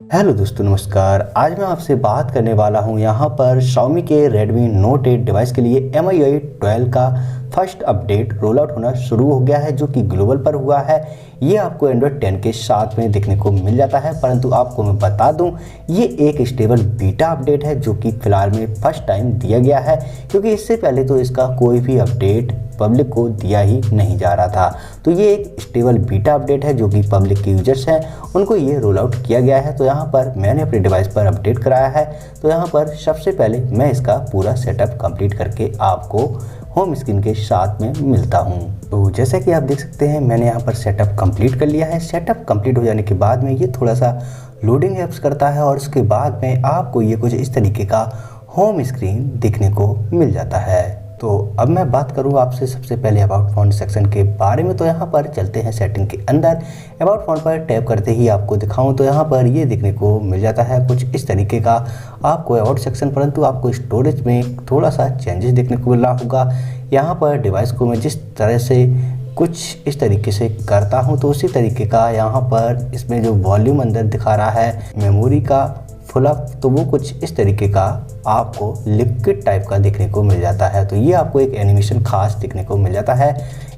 Hello दोस्तों, नमस्कार। आज मैं आपसे बात करने वाला हूं यहाँ पर Xiaomi के Redmi Note 8 डिवाइस के लिए MIUI 12 का फर्स्ट अपडेट रोल आउट होना शुरू हो गया है, जो कि ग्लोबल पर हुआ है। ये आपको Android 10 के साथ में देखने को मिल जाता है, परंतु आपको मैं बता दूं ये एक स्टेबल बीटा अपडेट है जो कि फिलहाल में फर्स्ट टाइम दिया गया है, क्योंकि इससे पहले तो इसका कोई भी अपडेट पब्लिक को दिया ही नहीं जा रहा था। तो ये एक स्टेबल बीटा अपडेट है जो कि पब्लिक के यूजर्स हैं उनको ये रोल आउट किया गया है। तो यहाँ पर मैंने अपने डिवाइस पर अपडेट कराया है। तो यहाँ पर सबसे पहले मैं इसका पूरा सेटअप कंप्लीट करके आपको होम स्क्रीन के साथ में मिलता हूँ। तो जैसा कि आप देख सकते हैं, मैंने यहाँ पर सेटअप कंप्लीट कर लिया है। सेटअप कंप्लीट हो जाने के बाद में ये थोड़ा सा लोडिंग ऐप्स करता है और उसके बाद में आपको ये कुछ इस तरीके का होम स्क्रीन देखने को मिल जाता है। तो अब मैं बात करूँ आपसे सबसे पहले अबाउट फ़ोन सेक्शन के बारे में। तो यहाँ पर चलते हैं सेटिंग के अंदर। अबाउट फ़ोन पर टैप करते ही आपको दिखाऊं तो यहाँ पर ये देखने को मिल जाता है कुछ इस तरीके का आपको अबाउट सेक्शन, परंतु आपको स्टोरेज में थोड़ा सा चेंजेस देखने को मिल रहा होगा। यहाँ पर डिवाइस को मैं जिस तरह से कुछ इस तरीके से करता हूँ तो उसी तरीके का यहाँ पर इसमें जो वॉल्यूम अंदर दिखा रहा है मेमोरी का फुल अप, तो वो कुछ इस तरीके का आपको लिक्विड टाइप का देखने को मिल जाता है। तो ये आपको एक एनिमेशन खास देखने को मिल जाता है।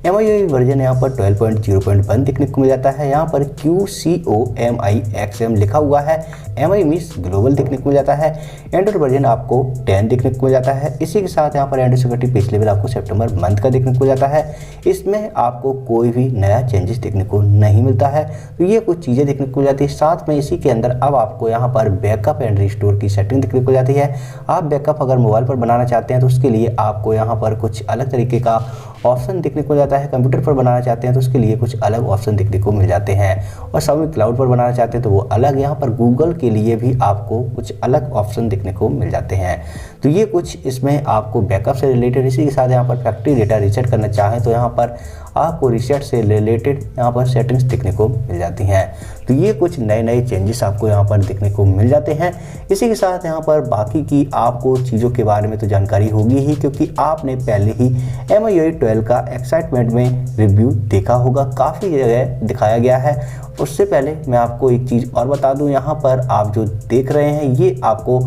MIUI वर्जन यहाँ पर 12.0.1 देखने को मिल जाता है। यहाँ पर QCOCNXM लिखा हुआ है। MI मिस ग्लोबल देखने को मिल जाता है। एंड्रॉइड वर्जन आपको 10 देखने को मिल जाता है। इसी के साथ यहाँ पर एंड्रॉइड सिक्योरिटी पेज लेवल आपको सितंबर मंथ का देखने को मिल जाता है। इसमें आपको कोई भी नया चेंजेस देखने को नहीं मिलता है। तो ये कुछ चीज़ें देखने को मिल जाती है। साथ में इसी के अंदर अब आपको यहाँ पर बैकअप एंड रिस्टोर की सेटिंग देखने को मिल जाती है। आप बैकअप अगर मोबाइल पर बनाना चाहते हैं तो उसके लिए आपको यहाँ पर कुछ अलग तरीके का ऑप्शन देखने को मिल जाता है। कंप्यूटर पर बनाना चाहते हैं तो उसके लिए कुछ अलग ऑप्शन देखने को मिल जाते हैं, और Xiaomi क्लाउड पर बनाना चाहते हैं तो वो अलग। यहाँ पर गूगल के लिए भी आपको कुछ अलग ऑप्शन देखने को मिल जाते हैं। तो ये कुछ इसमें आपको बैकअप से रिलेटेड। इसी के साथ यहाँ पर फैक्ट्री डेटा रीसेट करना चाहें तो यहाँ पर आपको रीसेट से रिलेटेड यहाँ पर सेटिंग्स देखने को मिल जाती हैं। तो ये कुछ नए नए चेंजेस आपको यहाँ पर देखने को मिल जाते हैं। इसी के साथ यहाँ पर बाकी की आपको चीज़ों के बारे में तो जानकारी होगी ही, क्योंकि आपने पहले ही MIUI 12 का एक्साइटमेंट में रिव्यू देखा होगा, काफ़ी जगह दिखाया गया है। उससे पहले मैं आपको एक चीज़ और बता दूं, यहाँ पर आप जो देख रहे हैं ये आपको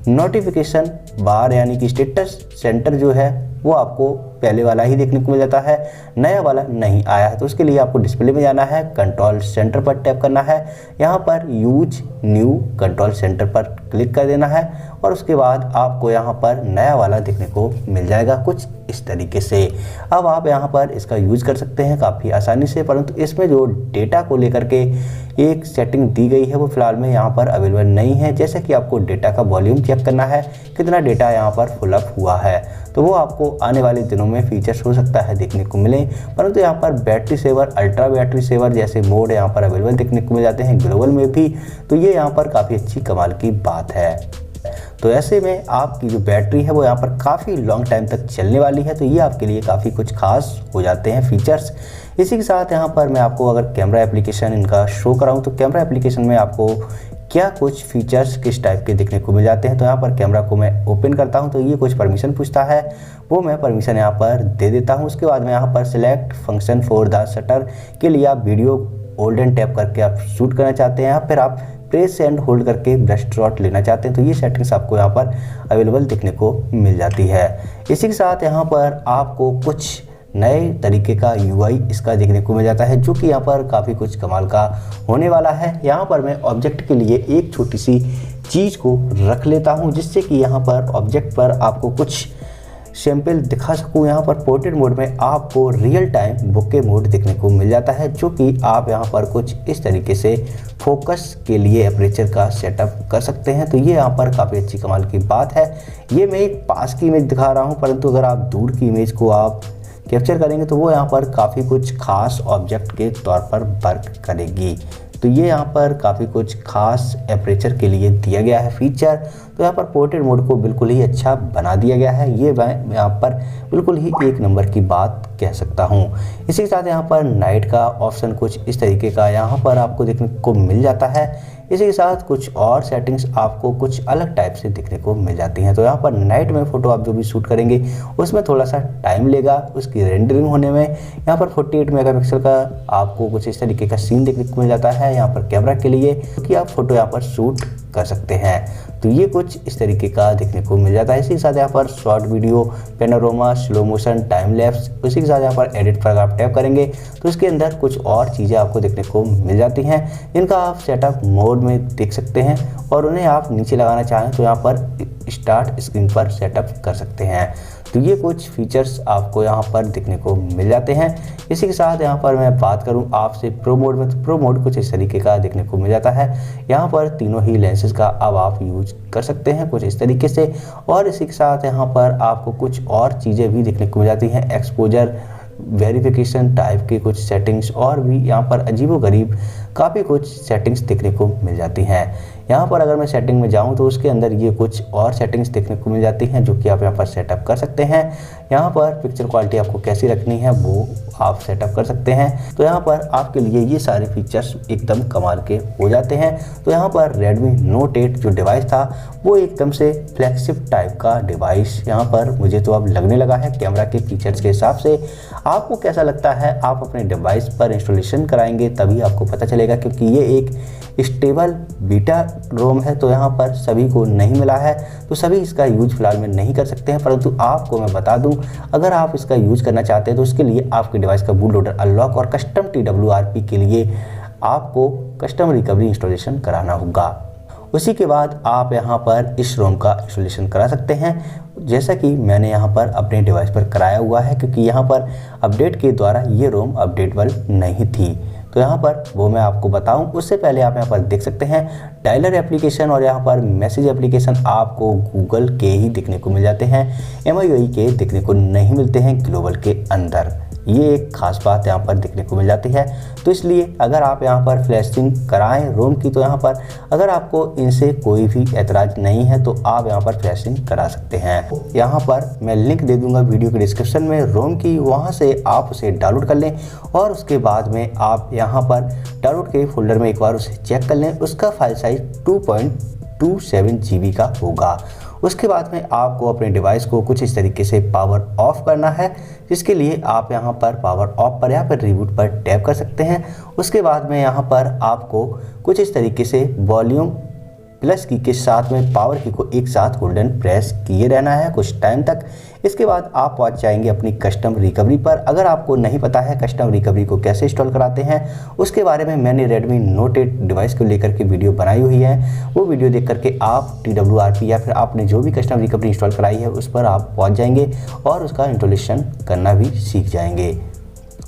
नोटिफिकेशन बार यानी कि स्टेटस सेंटर जो है वो आपको पहले वाला ही देखने को मिल जाता है, नया वाला नहीं आया है। तो उसके लिए आपको डिस्प्ले में जाना है, कंट्रोल सेंटर पर टैप करना है, यहाँ पर यूज न्यू कंट्रोल सेंटर पर क्लिक कर देना है, और उसके बाद आपको यहाँ पर नया वाला देखने को मिल जाएगा कुछ इस तरीके से। अब आप यहाँ पर इसका यूज कर सकते हैं काफ़ी आसानी से, परंतु इसमें जो डेटा को लेकर के एक सेटिंग दी गई है वो फिलहाल में यहाँ पर अवेलेबल नहीं है। जैसे कि आपको डेटा का वॉल्यूम चेक करना है, कितना डेटा यहाँ पर फुल अप हुआ है, तो वो आपको आने वाले दिनों में फीचर्स हो सकता है देखने को मिले। परंतु यहाँ पर battery saver, ultra battery saver जैसे मोड यहाँ पर अवेलेबल देखने को मिल जाते हैं ग्लोबल में भी। तो ये यहाँ पर काफ़ी अच्छी कमाल की बात है। तो ऐसे में आपकी जो बैटरी है वो यहाँ पर काफ़ी लॉन्ग टाइम तक चलने वाली है। तो ये आपके लिए काफ़ी कुछ खास हो जाते हैं फीचर्स। इसी के साथ यहाँ पर मैं आपको अगर कैमरा एप्लीकेशन इनका शो कराऊँ तो कैमरा एप्लीकेशन में आपको क्या कुछ फीचर्स किस टाइप के देखने को मिल जाते हैं। तो यहाँ पर कैमरा को मैं ओपन करता हूँ तो ये कुछ परमिशन पूछता है, वो मैं परमिशन यहाँ पर दे देता हूँ। उसके बाद में यहाँ पर select function for the shutter के लिए आप वीडियो होल्ड एंड टैप करके आप शूट करना चाहते हैं, या फिर आप प्रेस एंड होल्ड करके ब्रश शॉट लेना चाहते हैं। तो ये सेटिंग्स आपको यहाँ पर अवेलेबल देखने को मिल जाती है। इसी के साथ यहाँ पर आपको कुछ नए तरीके का UI इसका देखने को मिल जाता है, जो कि यहाँ पर काफ़ी कुछ कमाल का होने वाला है। यहाँ पर मैं ऑब्जेक्ट के लिए एक छोटी सी चीज़ को रख लेता हूँ, जिससे कि यहाँ पर ऑब्जेक्ट पर आपको कुछ सैंपल दिखा सकूँ। यहाँ पर पोर्ट्रेट मोड में आपको रियल टाइम बुके मोड देखने को मिल जाता है, जो कि आप यहाँ पर कुछ इस तरीके से फोकस के लिए एपरेचर का सेटअप कर सकते हैं। तो ये यहाँ पर काफ़ी अच्छी कमाल की बात है। ये मैं एक पास की इमेज दिखा रहा हूँ, परंतु अगर आप दूर की इमेज को आप कैप्चर करेंगे तो वो यहाँ पर काफ़ी कुछ खास ऑब्जेक्ट के तौर पर वर्क करेगी। तो ये यहाँ पर काफ़ी कुछ खास एपरेचर के लिए दिया गया है फीचर। तो यहाँ पर पोर्ट्रेट मोड को बिल्कुल ही अच्छा बना दिया गया है। ये मैं यहाँ पर बिल्कुल ही एक नंबर की बात कह सकता हूँ। इसी के साथ यहाँ पर नाइट का ऑप्शन कुछ इस तरीके का यहाँ पर आपको देखने को मिल जाता है। इसी के साथ कुछ और सेटिंग्स आपको कुछ अलग टाइप से देखने को मिल जाती हैं। तो यहाँ पर नाइट में फ़ोटो आप जो भी शूट करेंगे उसमें थोड़ा सा टाइम लेगा उसकी रेंडरिंग होने में। यहाँ पर 48 मेगापिक्सल का आपको कुछ इस तरीके का सीन देखने को मिल जाता है यहाँ पर कैमरा के लिए, कि आप फोटो यहाँ पर शूट कर सकते हैं। तो ये कुछ इस तरीके का देखने को मिल जाता है। इसी के साथ यहाँ पर short video, panorama, slow motion, time lapse, उसी के साथ यहाँ पर एडिट पर आप टैप करेंगे तो इसके अंदर कुछ और चीज़ें आपको देखने को मिल जाती हैं जिनका आप सेटअप मोड में देख सकते हैं और उन्हें आप नीचे लगाना चाहें तो यहाँ पर स्टार्ट स्क्रीन पर सेटअप कर सकते हैं। तो ये कुछ फीचर्स आपको यहाँ पर देखने को मिल जाते हैं। इसी के साथ यहाँ पर मैं बात करूँ आपसे प्रो मोड में, तो प्रो मोड कुछ इस तरीके का देखने को मिल जाता है। यहाँ पर तीनों ही लेंसेज का अब आप यूज कर सकते हैं कुछ इस तरीके से। और इसी के साथ यहाँ पर आपको कुछ और चीज़ें भी देखने को मिल जाती हैं, एक्सपोजर, वेरिफिकेशन टाइप के कुछ सेटिंग्स और भी यहाँ पर अजीबोगरीब काफ़ी कुछ सेटिंग्स देखने को मिल जाती हैं। यहाँ पर अगर मैं सेटिंग में जाऊँ तो उसके अंदर ये कुछ और सेटिंग्स देखने को मिल जाती हैं जो कि आप यहाँ पर सेटअप कर सकते हैं। यहाँ पर पिक्चर क्वालिटी आपको कैसी रखनी है वो आप सेटअप कर सकते हैं। तो यहाँ पर आपके लिए ये सारे फीचर्स एकदम कमाल के हो जाते हैं। तो यहाँ पर Redmi Note 8 जो डिवाइस था वो एकदम से फ्लैगशिप टाइप का डिवाइस यहाँ पर मुझे तो अब लगने लगा है कैमरा के फीचर्स के हिसाब से। आपको कैसा लगता है? आप अपने डिवाइस पर इंस्टॉलेशन कराएंगे तभी आपको पता चलेगा, क्योंकि ये एक स्टेबल बीटा रोम है तो यहाँ पर सभी को नहीं मिला है, तो सभी इसका यूज फिलहाल में नहीं कर सकते हैं। परंतु आपको मैं बता दूं, अगर आप इसका यूज करना चाहते हैं तो उसके लिए आपके डिवाइस का बूट लोडर अनलॉक और कस्टम TWRP के लिए आपको कस्टम रिकवरी इंस्टॉलेशन कराना होगा। उसी के बाद आप यहाँ पर इस रोम का इंस्टॉलेशन करा सकते हैं, जैसा कि मैंने यहाँ पर अपने डिवाइस पर कराया हुआ है, क्योंकि यहाँ पर अपडेट के द्वारा ये रोम अपडेटेबल नहीं थी। तो यहाँ पर वो मैं आपको बताऊं उससे पहले आप यहाँ पर देख सकते हैं डायलर एप्लीकेशन और यहाँ पर मैसेज एप्लीकेशन आपको गूगल के ही देखने को मिल जाते हैं, MIUI के देखने को नहीं मिलते हैं ग्लोबल के अंदर। ये एक खास बात यहाँ पर देखने को मिल जाती है। तो इसलिए अगर आप यहाँ पर फ्लैशिंग कराएं रोम की तो यहाँ पर अगर आपको इनसे कोई भी ऐतराज़ नहीं है तो आप यहाँ पर फ्लैशिंग करा सकते हैं। यहाँ पर मैं लिंक दे दूंगा वीडियो के डिस्क्रिप्शन में रोम की, वहाँ से आप उसे डाउनलोड कर लें और उसके बाद में आप यहाँ पर डाउनलोड के फोल्डर में एक बार उसे चेक कर लें। उसका फाइल साइज 2.27 GB का होगा। उसके बाद में आपको अपने डिवाइस को कुछ इस तरीके से पावर ऑफ करना है, जिसके लिए आप यहाँ पर पावर ऑफ पर या फिर रिबूट पर टैप कर सकते हैं। उसके बाद में यहाँ पर आपको कुछ इस तरीके से वॉल्यूम प्लस की के साथ में पावर की को एक साथ होल्डन प्रेस किए रहना है कुछ टाइम तक। इसके बाद आप पहुंच जाएंगे अपनी कस्टम रिकवरी पर। अगर आपको नहीं पता है कस्टम रिकवरी को कैसे इंस्टॉल कराते हैं, उसके बारे में मैंने Redmi Note 8 डिवाइस को लेकर के वीडियो बनाई हुई है। वो वीडियो देख करके आप TWRP या फिर आपने जो भी कस्टम रिकवरी इंस्टॉल कराई है उस पर आप पहुँच जाएंगे और उसका इंस्टॉलेशन करना भी सीख जाएंगे।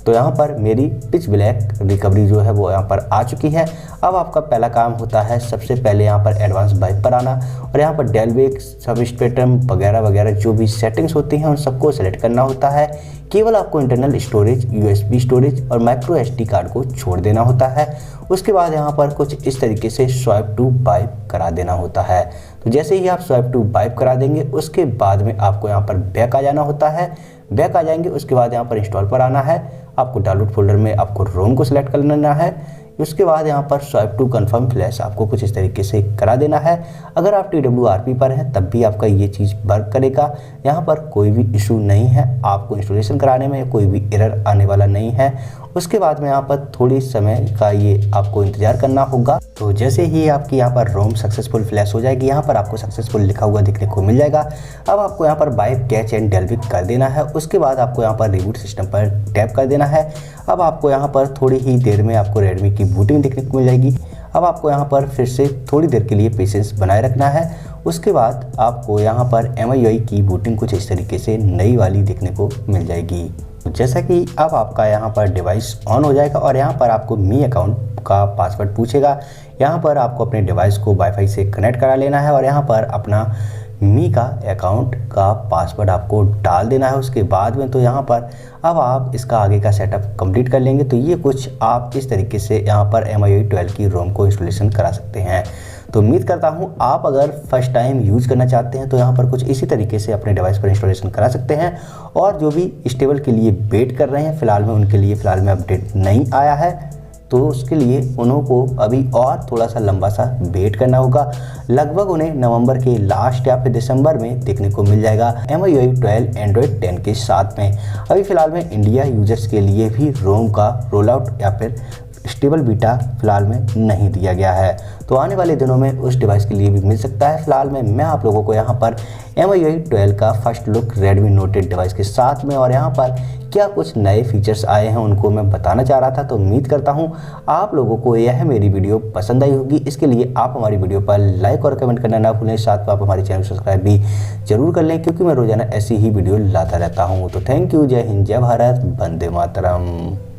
तो यहाँ पर मेरी पिच ब्लैक रिकवरी जो है वो यहाँ पर आ चुकी है। अब आपका पहला काम होता है सबसे पहले यहाँ पर एडवांस वाइप पर आना और यहाँ पर डेलवेक सब स्पेक्ट्रम वगैरह वगैरह जो भी सेटिंग्स होती हैं उन सबको सेलेक्ट करना होता है। केवल आपको इंटरनल स्टोरेज, USB स्टोरेज और माइक्रो SD कार्ड को छोड़ देना होता है। उसके बाद यहाँ पर कुछ इस तरीके से स्वाइप टू वाइप करा देना होता है। तो जैसे ही आप स्वाइप टू वाइप करा देंगे उसके बाद में आपको यहाँ पर बैक आ जाना होता है। बैक आ जाएंगे उसके बाद यहाँ पर इंस्टॉल पर आना है। आपको डाउनलोड फोल्डर में आपको रोम को सिलेक्ट कर लेना है। उसके बाद यहाँ पर स्वाइप टू कन्फर्म फ्लैश आपको कुछ इस तरीके से करा देना है। अगर आप TWRP पर हैं तब भी आपका ये चीज़ वर्क करेगा। यहाँ पर कोई भी इशू नहीं है, आपको इंस्टॉलेशन कराने में कोई भी एरर आने वाला नहीं है। उसके बाद में यहाँ पर थोड़ी समय का ये आपको इंतज़ार करना होगा। तो जैसे ही आपकी यहाँ पर रोम सक्सेसफुल फ्लैश हो जाएगी, यहाँ पर आपको सक्सेसफुल लिखा हुआ देखने को मिल जाएगा। अब आपको यहाँ पर वाइप कैच एंड डेलविक कर देना है। उसके बाद आपको यहाँ पर रिबूट सिस्टम पर टैप कर देना है। अब आपको यहाँ पर थोड़ी ही देर में आपको Redmi की बूटिंग देखने को मिल जाएगी। अब आपको यहाँ पर फिर से थोड़ी देर के लिए पेशेंस बनाए रखना है। उसके बाद आपको यहाँ पर MIUI की बूटिंग कुछ इस तरीके से नई वाली देखने को मिल जाएगी। जैसा कि अब आपका यहाँ पर डिवाइस ऑन हो जाएगा और यहाँ पर आपको मी अकाउंट का पासवर्ड पूछेगा। यहाँ पर आपको अपने डिवाइस को वाईफाई से कनेक्ट करा लेना है और यहाँ पर अपना मी का अकाउंट का पासवर्ड आपको डाल देना है। उसके बाद में तो यहाँ पर अब आप इसका आगे का सेटअप कंप्लीट कर लेंगे तो ये कुछ आप इस तरीके से यहाँ पर MIUI12 की रोम को इंस्टॉलेशन करा सकते हैं। तो उम्मीद करता हूँ आप अगर फर्स्ट टाइम यूज़ करना चाहते हैं तो यहाँ पर कुछ इसी तरीके से अपने डिवाइस पर इंस्टॉलेशन करा सकते हैं। और जो भी स्टेबल के लिए वेट कर रहे हैं फ़िलहाल में, उनके लिए फ़िलहाल में अपडेट नहीं आया है, तो उसके लिए उन्हों को अभी और थोड़ा सा लंबा सा वेट करना होगा। लगभग उन्हें नवंबर के लास्ट या फिर दिसंबर में देखने को मिल जाएगा MIUI12 Android 10 के साथ में। अभी फ़िलहाल में इंडिया यूजर्स के लिए भी रोम का रोल आउट या फिर स्टेबल बीटा फ़िलहाल में नहीं दिया गया है, तो आने वाले दिनों में उस डिवाइस के लिए भी मिल सकता है। फ़िलहाल में मैं आप लोगों को यहाँ पर MIUI12 का first look Redmi Note 8 device के साथ में और यहाँ पर क्या कुछ नए फीचर्स आए हैं उनको मैं बताना चाह रहा था। तो उम्मीद करता हूँ आप लोगों को यह मेरी वीडियो पसंद आई होगी। इसके लिए आप हमारी वीडियो पर लाइक और कमेंट करना ना भूलें, साथ में आप हमारे चैनल को सब्सक्राइब भी जरूर कर लें क्योंकि मैं रोजाना ऐसी ही वीडियो लाता रहता हूँ। तो थैंक यू, जय हिंद, जय भारत, वंदे मातरम।